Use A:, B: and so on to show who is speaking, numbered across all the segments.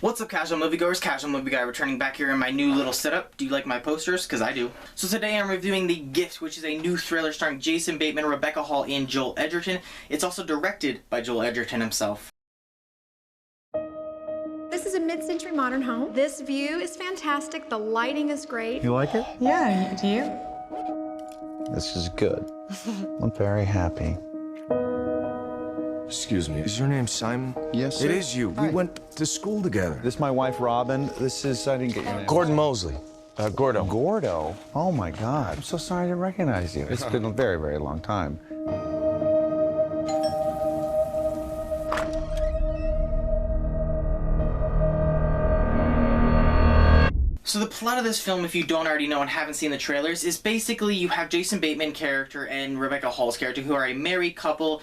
A: What's up, casual moviegoers? Casual movie guy returning back here in my new little setup. Do you like my posters? Because I do. So today I'm reviewing The Gift, which is a new thriller starring Jason Bateman, Rebecca Hall, and Joel Edgerton. It's also directed by Joel Edgerton himself.
B: This is a mid-century modern home. This view is fantastic. The lighting is great.
C: You like it?
D: Yeah, do you?
C: This is good. I'm very happy.
E: Excuse me, is your name Simon?
C: Yes, sir.
E: It is you. We went to school together.
C: This is my wife, Robin. This is, I didn't get your name.
E: Gordon Mosley. Gordo.
C: Gordo? Oh, my God. I'm so sorry I didn't recognize you. It's been a very, very long time.
A: So the plot of this film, if you don't already know and haven't seen the trailers, is basically you have Jason Bateman character and Rebecca Hall's character, who are a married couple.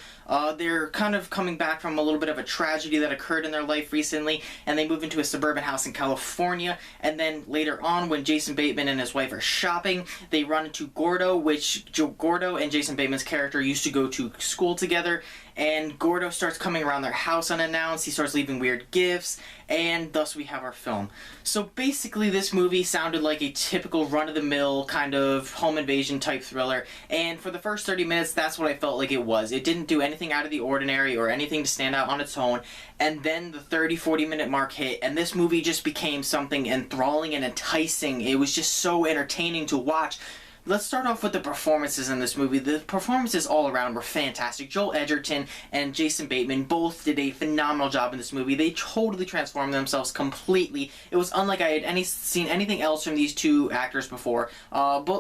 A: They're kind of coming back from a little bit of a tragedy that occurred in their life recently, and they move into a suburban house in California. And then later on, when Jason Bateman and his wife are shopping, they run into Gordo, which Gordo and Jason Bateman's character used to go to school together. And Gordo starts coming around their house unannounced. He starts leaving weird gifts, and thus we have our film. So basically this movie sounded like a typical run-of-the-mill kind of home invasion type thriller, and for the first 30 minutes that's what I felt like it was. It didn't do anything out of the ordinary or anything to stand out on its own, and then the 30-40 minute mark hit, and this movie just became something enthralling and enticing. It was just so entertaining to watch. Let's start off with the performances in this movie. The performances all around were fantastic. Joel Edgerton and Jason Bateman both did a phenomenal job in this movie. They totally transformed themselves completely. It was unlike I had seen anything else from these two actors before.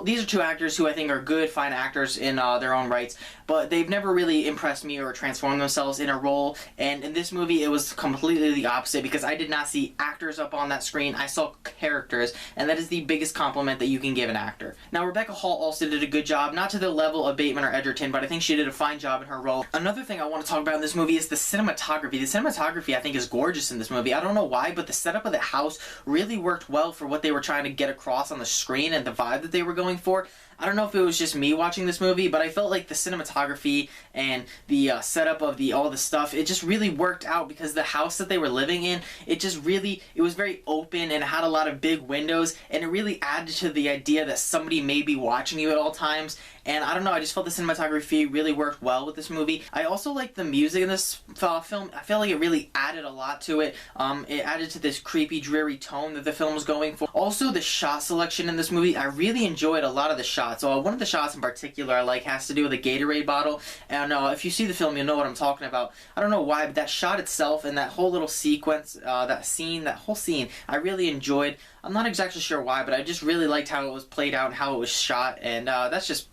A: These are two actors who I think are good, fine actors in their own rights, but they've never really impressed me or transformed themselves in a role, and in this movie it was completely the opposite, because I did not see actors up on that screen. I saw characters, and that is the biggest compliment that you can give an actor. Now, Rebecca Hall also did a good job, not to the level of Bateman or Edgerton, but I think she did a fine job in her role. Another thing I want to talk about in this movie is the cinematography. The cinematography I think is gorgeous in this movie. I don't know why, but the setup of the house really worked well for what they were trying to get across on the screen and the vibe that they were going for. I don't know if it was just me watching this movie, but I felt like the cinematography and the setup of all the stuff, it just really worked out, because the house that they were living in, it was very open and it had a lot of big windows, and it really added to the idea that somebody may be watching you at all times. And I don't know, I just felt the cinematography really worked well with this movie. I also like the music in this film. I feel like it really added a lot to it. It added to this creepy, dreary tone that the film was going for. Also, the shot selection in this movie, I really enjoyed a lot of the shots. One of the shots in particular I like has to do with a Gatorade bottle. And if you see the film, you'll know what I'm talking about. I don't know why, but that shot itself and that whole little sequence, that whole scene, I really enjoyed. I'm not exactly sure why, but I just really liked how it was played out and how it was shot, and that's just,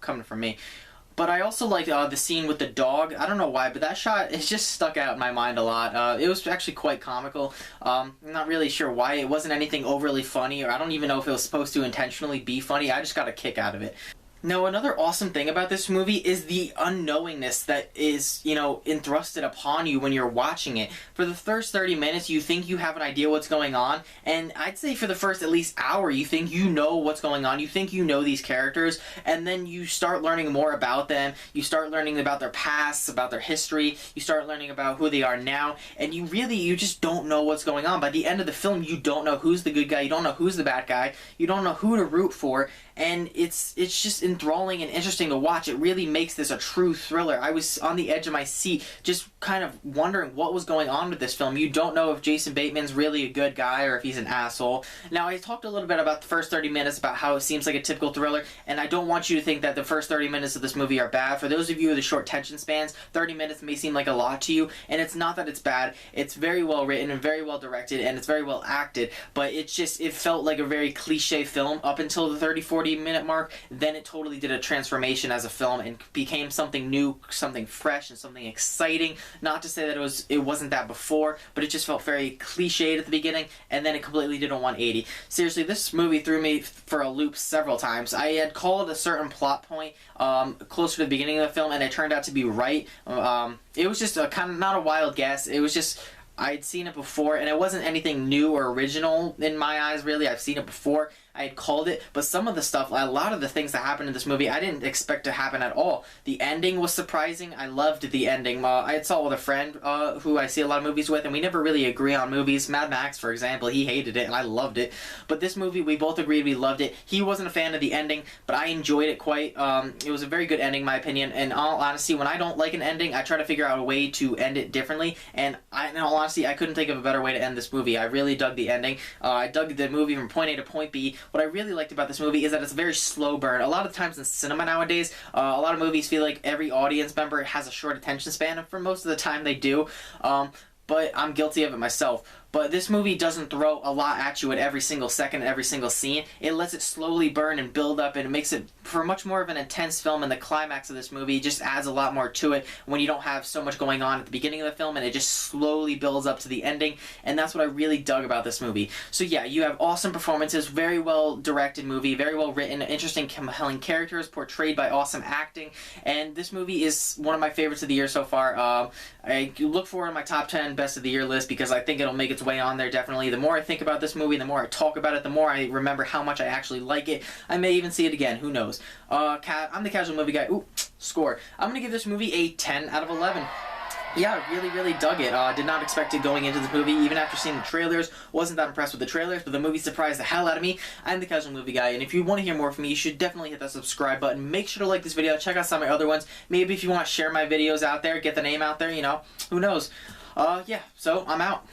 A: coming from me. But I also liked the scene with the dog. I don't know why, but that shot, it just stuck out in my mind a lot. It was actually quite comical. I'm not really sure why. It wasn't anything overly funny, or I don't even know if it was supposed to intentionally be funny. I just got a kick out of it. Now, another awesome thing about this movie is the unknowingness that is, entrusted upon you when you're watching it. For the first 30 minutes, you think you have an idea what's going on, and I'd say for the first at least hour, you think you know what's going on, you think you know these characters, and then you start learning more about them, you start learning about their pasts, about their history, you start learning about who they are now, and you just don't know what's going on. By the end of the film, you don't know who's the good guy, you don't know who's the bad guy, you don't know who to root for, and it's just enthralling and interesting to watch. It really makes this a true thriller. I was on the edge of my seat just kind of wondering what was going on with this film. You don't know if Jason Bateman's really a good guy or if he's an asshole. Now, I talked a little bit about the first 30 minutes about how it seems like a typical thriller, and I don't want you to think that the first 30 minutes of this movie are bad. For those of you with the short attention spans, 30 minutes may seem like a lot to you, and it's not that it's bad. It's very well written and very well directed, and it's very well acted, but it felt like a very cliche film up until the 30-40 minute mark. Then it totally did a transformation as a film and became something new, something fresh, and something exciting. Not to say that it wasn't that before, but it just felt very cliched at the beginning, and then it completely did a 180. Seriously, this movie threw me for a loop several times. I had called a certain plot point closer to the beginning of the film, and it turned out to be right. It was just a kind of not a wild guess. It was just I'd seen it before, and it wasn't anything new or original in my eyes, really. I've seen it before. I had called it, but some of the stuff, a lot of the things that happened in this movie, I didn't expect to happen at all. The ending was surprising. I loved the ending. I had saw it with a friend who I see a lot of movies with, and we never really agree on movies. Mad Max, for example, he hated it, and I loved it. But this movie, we both agreed we loved it. He wasn't a fan of the ending, but I enjoyed it quite. It was a very good ending, in my opinion. And in all honesty, when I don't like an ending, I try to figure out a way to end it differently. And in all honesty, I couldn't think of a better way to end this movie. I really dug the ending. I dug the movie from point A to point B. What I really liked about this movie is that it's a very slow burn. A lot of times in cinema nowadays, a lot of movies feel like every audience member has a short attention span, and for most of the time they do. But I'm guilty of it myself. But this movie doesn't throw a lot at you at every single second, every single scene. It lets it slowly burn and build up, and it makes it for much more of an intense film. And the climax of this movie just adds a lot more to it when you don't have so much going on at the beginning of the film, and it just slowly builds up to the ending. And that's what I really dug about this movie. So yeah, you have awesome performances, very well directed movie, very well written, interesting, compelling characters portrayed by awesome acting. And this movie is one of my favorites of the year so far. I look forward to my top 10 best of the year list because I think it'll make its way on there, definitely. The more I think about this movie, the more I talk about it, the more I remember how much I actually like it. I may even see it again, who knows. I'm the Casual Movie Guy. Ooh, score. I'm going to give this movie a 10 out of 11. Yeah, I really, really dug it. Did not expect it going into this movie, even after seeing the trailers. Wasn't that impressed with the trailers, but the movie surprised the hell out of me. I'm the Casual Movie Guy, and if you want to hear more from me, you should definitely hit that subscribe button. Make sure to like this video. Check out some of my other ones. Maybe if you want to share my videos out there, get the name out there, you know. Who knows? Yeah, so I'm out.